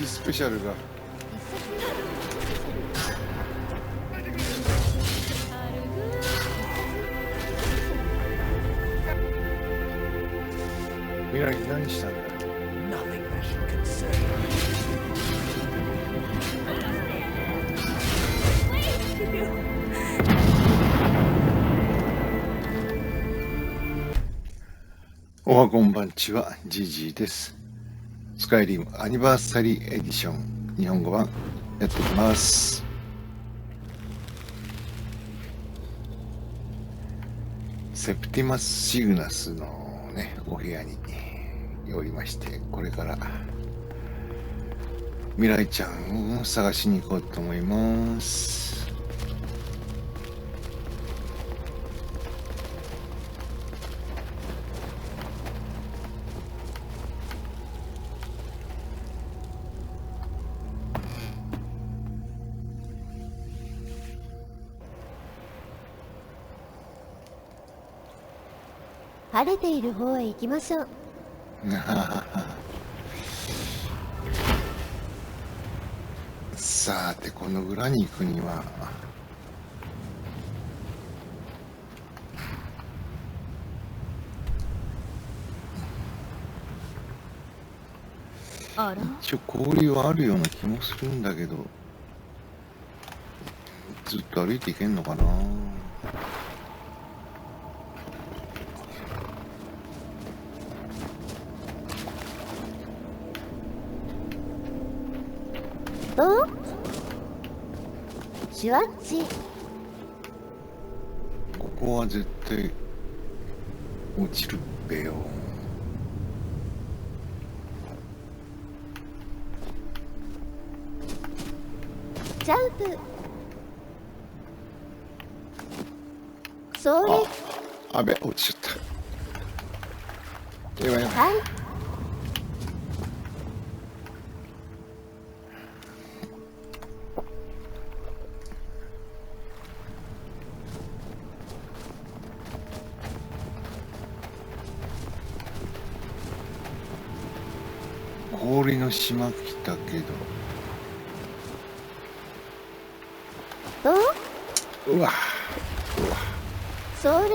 日スペシャルが未来に何したんだ。おはこんばんちは、ジジーです。スカイリムアニバーサリーエディション日本語版やっていきます。セプティマス・シグナスのね、お部屋におりまして、これからミライちゃんを探しに行こうと思います。晴れている方へ行きましょう。さて、この裏に行くにはあら、一応氷はあるような気もするんだけど、ずっと歩いていけんのかな。とシュワッチ。ここは絶対落ちるっぺよ。ジャンプ。それ。あべ、落ちちゃった。やばいやばい。はい。氷の島来たけど、とうわ、それ。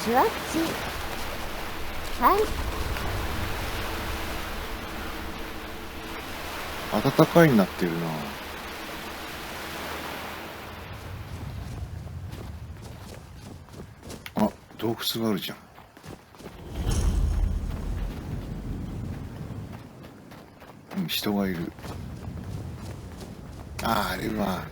シュワッチ。はい。暖かいになってるな。あ、洞窟があるじゃん。うん、人がいる。あれは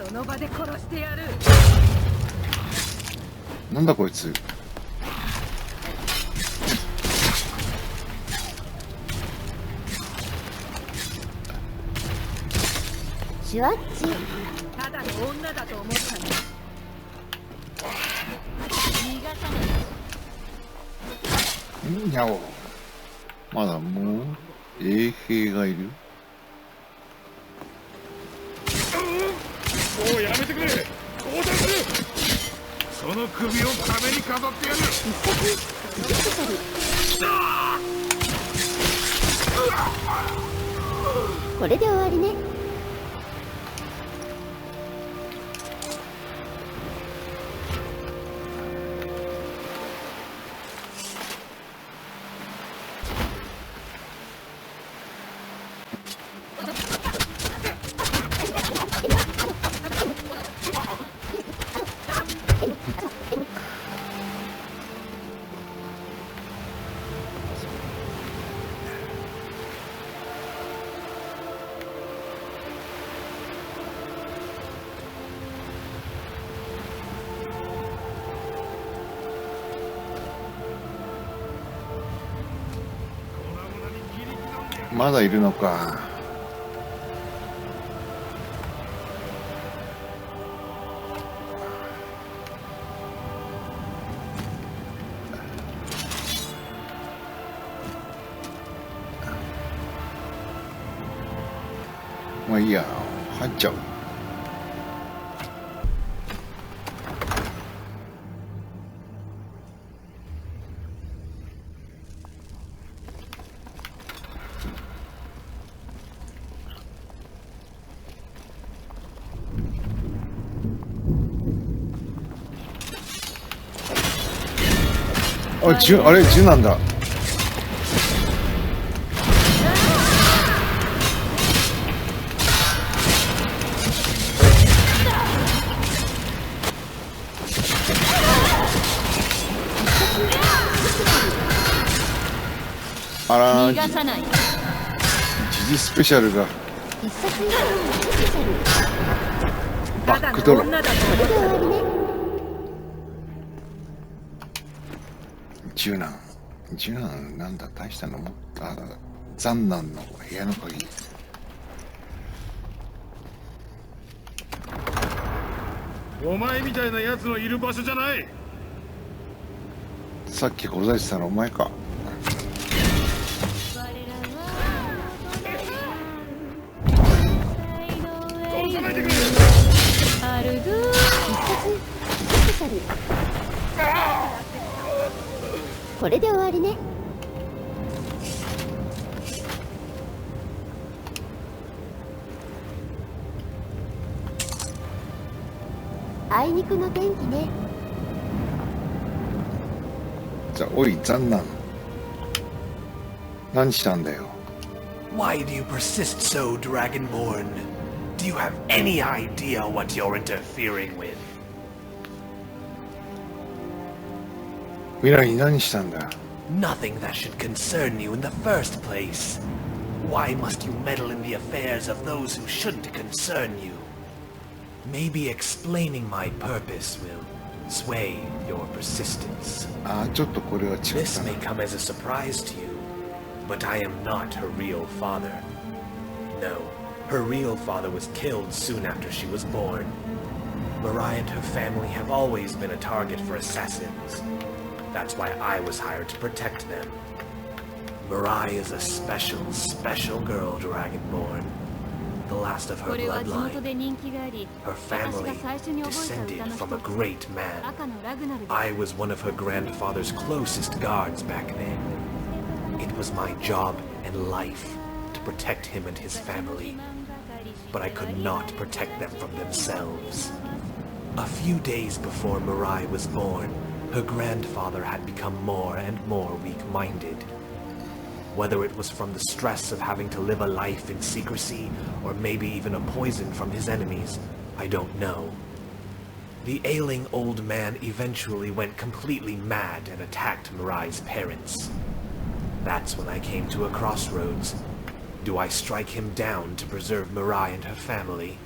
その場で殺してやる。なんだこいつ。シュワッチ。ただの女だと思ったね。逃がさない。にゃお。まだもう衛兵がいる。もうやめてくれ。降参する。その首を壁に飾ってやる。これで終わりね。まだいるのか。まあいいや、入っちゃう。あ、あれ、銃なんだ。あらー、逃がさない。時事スペシャルが必殺スペシャル。バックドロー。これで終わりね。柔軟なんだ、大したの持った。残難の部屋の鍵。お前みたいなやつのいる場所じゃない。さっきございてたのお前か。殺さないでくれ。アルグー。必殺スペシャル。これで終わりね。あいにくの天気ね。じゃあ、おい、残難。何したんだよ。Why do you persist so, Dragonborn? Do you have any idea what you're interfering with? 未来に何したんだ。 Nothing that should concern you in the first place. Why must you meddle in the affairs of those who shouldn't concern you? Maybe explaining my purpose will sway your persistence. ああ、ちょっとこれは違った This な may。come as a surprise to you, but I am not her real father. No, her real father was killed soon after she was born. Mirai and her family have always been a target for assassins. That's why I was hired to protect them. Mirai is a special, special girl, Dragonborn. The last of her これは地元で bloodline. 人気があり、 Her 私が family 最初に覚えた descended 歌の from a 一つ。 great man. 赤のラグナルです。 I was one of her grandfather's closest guards back then. It was my job and life to protect him and his family, but I could not protect them from themselves. A few days before Mirai was born, her grandfather had become more and more weak-minded. Whether it was from the stress of having to live a life in secrecy, or maybe even a poison from his enemies, I don't know. The ailing old man eventually went completely mad and attacked Mirai's parents. That's when I came to a crossroads. Do I strike him down to preserve Mirai and her family?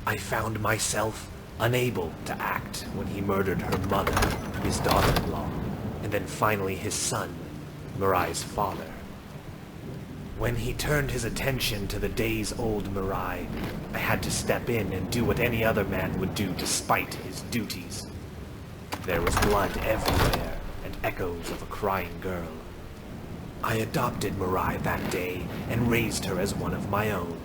I found myself unable to act when he murdered her mother, his daughter-in-law, and then finally his son, Mirai's father. When he turned his attention to the days-old Mirai, I had to step in and do what any other man would do despite his duties. There was blood everywhere and echoes of a crying girl. I adopted Mirai that day and raised her as one of my own,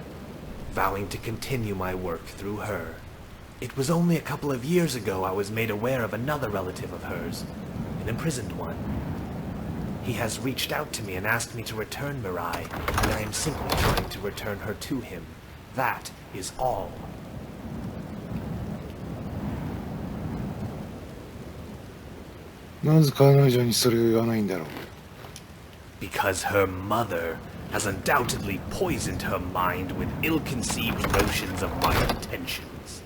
vowing to continue my work through her. It was only a couple of years ago I was made aware of another relative of hers, an imprisoned one. He has reached out to me and asked me to return Mirai, and I am simply trying to return her to him. That is all. なぜ彼女にそれを言わないんだろう。 Because her mother has undoubtedly poisoned her mind with ill-conceived notions of my intentions.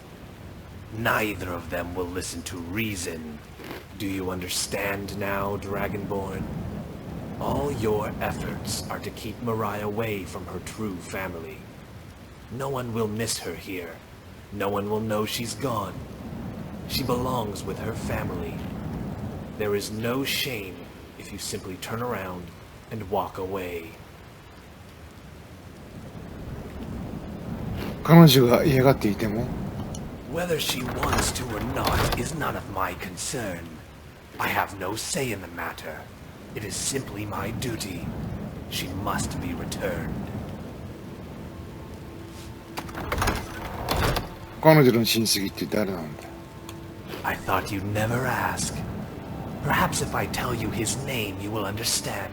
Neither of them will listen to reason. Do you understand now, Dragonborn? All your efforts are to keep Mirai away from her true family. No one will miss her here. No one will know she's gone. She belongs with her family. There is no shame if you simply turn around and walk away. 彼女が嫌がっていても Whether she wants to or not is none of my concern. I have no say in the matter. It is simply my duty. She must be returned. 彼女の親戚って誰なんだ？ I thought you'd never ask. Perhaps if I tell you his name, you will understand.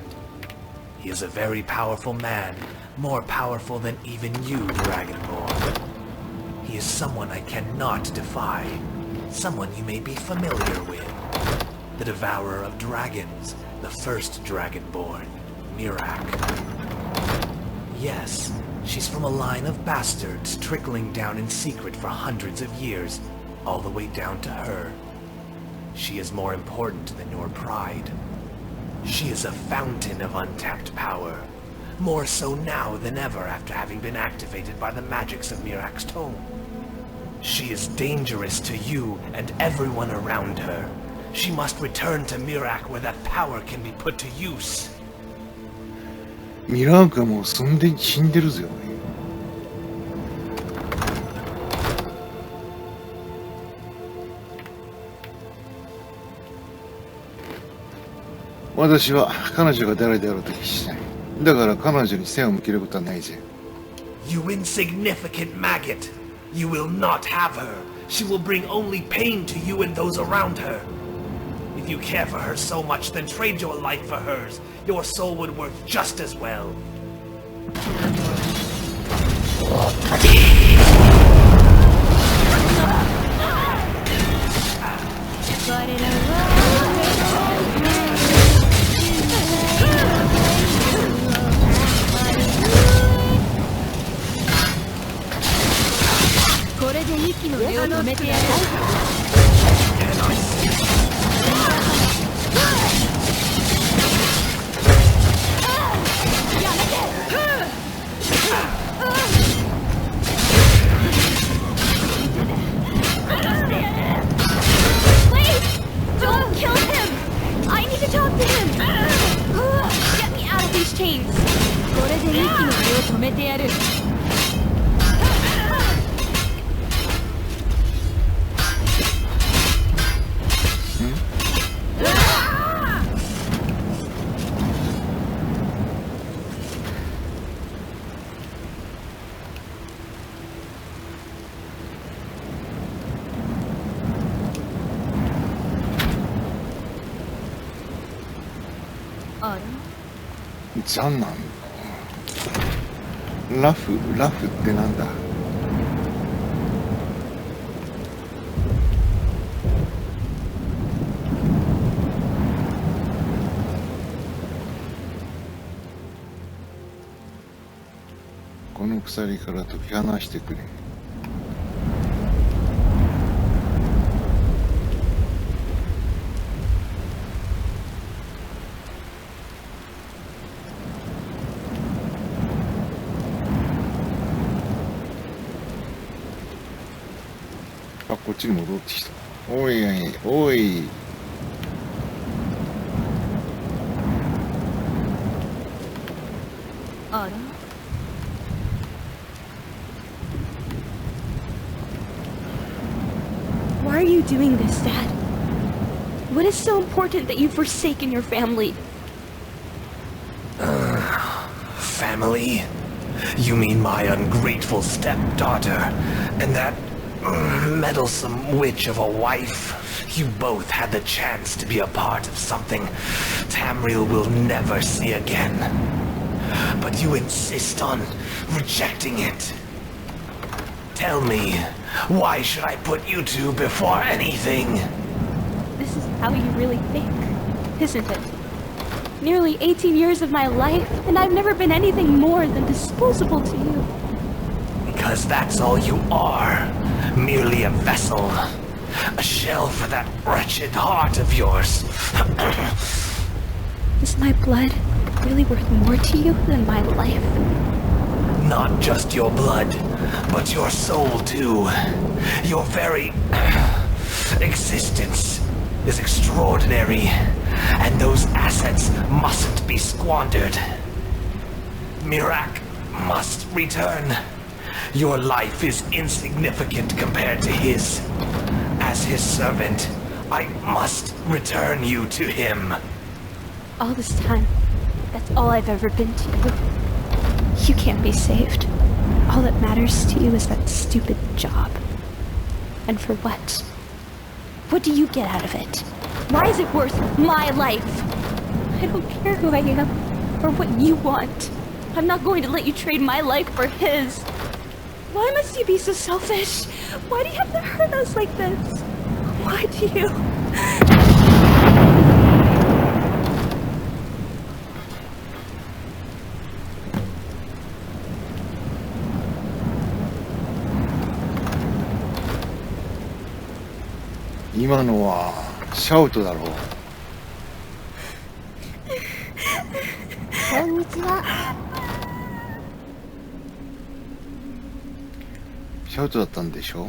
He is a very powerful man, more powerful than even you, Dragonborn. He is someone I cannot defy. Someone you may be familiar with. The Devourer of Dragons, the first Dragonborn, Mirai. Yes, she's from a line of bastards trickling down in secret for hundreds of years, all the way down to her. She is more important than your pride. She is a fountain of untapped power, more so now than ever after having been activated by the magics of Mirai's tome. She is dangerous to you and everyone around her. She must return to Mirai where that power can be put to use. ミラークはもう死んでるぜよ。私は彼女が誰であるときしない。だから彼女に背を向けることはないぜ。You insignificant maggot! You will not have her. She will bring only pain to you and those around her. If you care for her so much, then trade your life for hers. Your soul would work just as well.残なんラフってなんだ？この鎖から解き放してくれ。こっちに戻ってきた。おいおい。あら。Why are you doing this, Dad? What is so important that you've forsaken your family? Family? You mean my ungrateful stepdaughter and that meddlesome witch of a wife? You both had the chance to be a part of something Tamriel will never see again. But you insist on rejecting it. Tell me, why should I put you two before anything? This is how you really think, isn't it? Nearly 18 years of my life, and I've never been anything more than disposable to you. Because that's all you are. Merely a vessel. A shell for that wretched heart of yours. Is my blood really worth more to you than my life? Not just your blood, but your soul too. Your very existence is extraordinary, and those assets mustn't be squandered. Mirai must return. Your life is insignificant compared to his. As his servant, I must return you to him. All this time, that's all I've ever been to you. You can't be saved. All that matters to you is that stupid job. And for what? What do you get out of it? Why is it worth my life? I don't care who I am, or what you want. I'm not going to let you trade my life for his. Why must you be so selfish? Why do you have to hurt us like this? Why do you?「今のはシャウトだろう」こんにちは。シャウトだったんでしょ。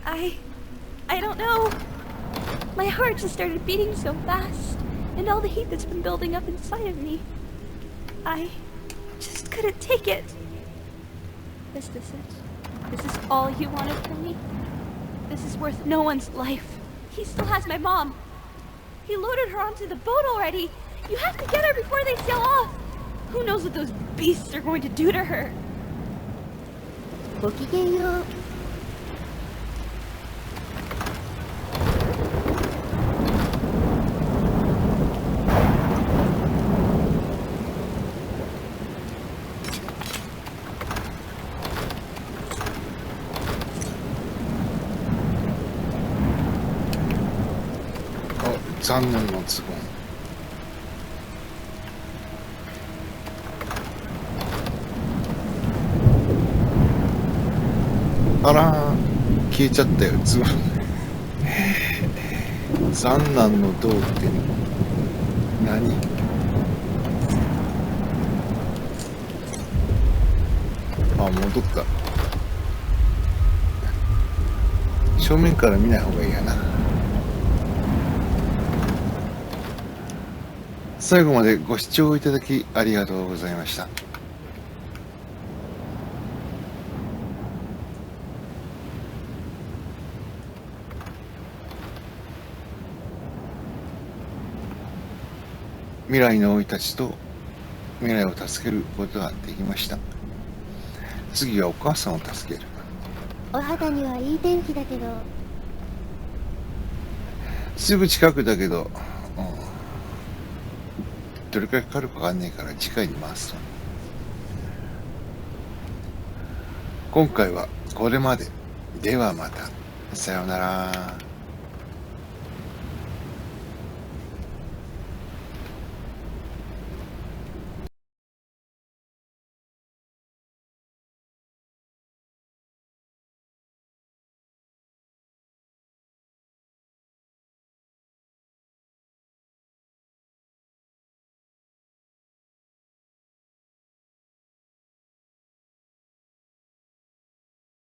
I don't know. My heart just started beating so fast, and all the heat that's been building up inside of me. I just couldn't take it. Is this it? Is this all you wanted from me? This is worth no one's life. He still has my mom. He loaded her onto the boat already. You have to get her before they sail off. Who knows what those beasts are going to do to her? ごきげんよう。残念のズボン。あらー、消えちゃったよズボン。残難の銅って何？あ、戻った。正面から見ない方がいいやな。最後までご視聴いただきありがとうございました。未来の生い立ちと未来を助けることができました。次はお母さんを助ける。お肌にはいい天気だけど。すぐ近くだけど、どれくらいかかるかわかんないから次回に回すと。今回はこれまで。ではまた。さようなら。